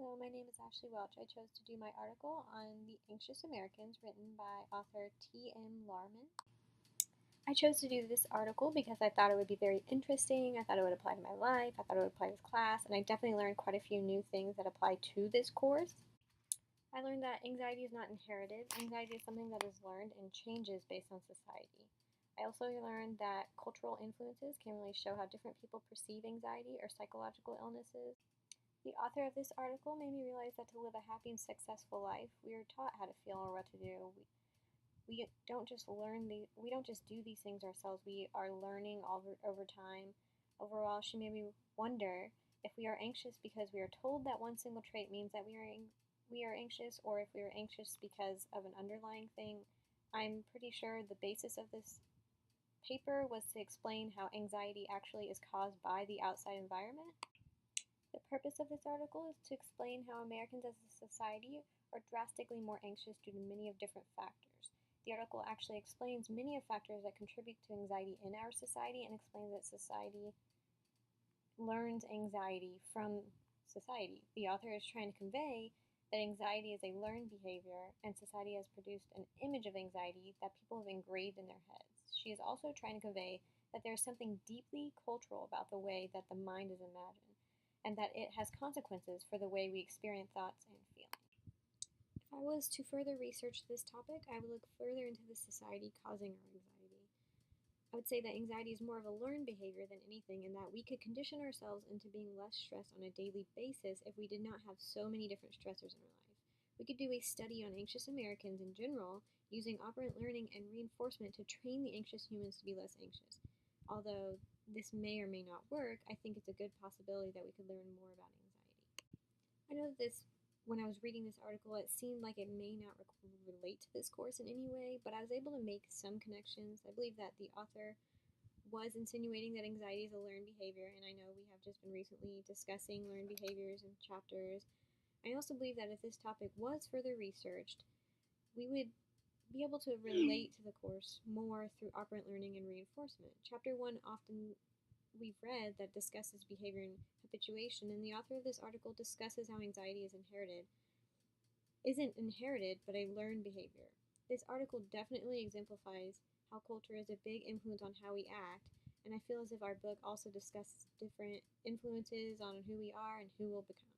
Hello, my name is Ashley Welch. I chose to do my article on the Anxious Americans written by author T.M. Larman. I chose to do this article because I thought it would be very interesting, I thought it would apply to my life, I thought it would apply to this class, and I definitely learned quite a few new things that apply to this course. I learned that anxiety is not inherited. Anxiety is something that is learned and changes based on society. I also learned that cultural influences can really show how different people perceive anxiety or psychological illnesses. The author of this article made me realize that to live a happy and successful life, we are taught how to feel or what to do. We don't just do these things ourselves. We are learning over time. Overall, she made me wonder if we are anxious because we are told that one single trait means that we are anxious, or if we are anxious because of an underlying thing. I'm pretty sure the basis of this paper was to explain how anxiety actually is caused by the outside environment. The purpose of this article is to explain how Americans as a society are drastically more anxious due to many of different factors. The article actually explains many of factors that contribute to anxiety in our society and explains that society learns anxiety from society. The author is trying to convey that anxiety is a learned behavior and society has produced an image of anxiety that people have engraved in their heads. She is also trying to convey that there is something deeply cultural about the way that the mind is imagined, and that it has consequences for the way we experience thoughts and feelings. If I was to further research this topic, I would look further into the society causing our anxiety. I would say that anxiety is more of a learned behavior than anything, and that we could condition ourselves into being less stressed on a daily basis if we did not have so many different stressors in our life. We could do a study on anxious Americans in general, using operant learning and reinforcement to train the anxious humans to be less anxious. Although this may or may not work, I think it's a good possibility that we could learn more about anxiety. I know that when I was reading this article, it seemed like it may not relate to this course in any way, but I was able to make some connections. I believe that the author was insinuating that anxiety is a learned behavior, and I know we have just been recently discussing learned behaviors in chapters. I also believe that if this topic was further researched, we would be able to relate to the course more through operant learning and reinforcement. Chapter 1 often we've read that discusses behavior and habituation, and the author of this article discusses how anxiety isn't inherited, but a learned behavior. This article definitely exemplifies how culture is a big influence on how we act, and I feel as if our book also discusses different influences on who we are and who we'll become.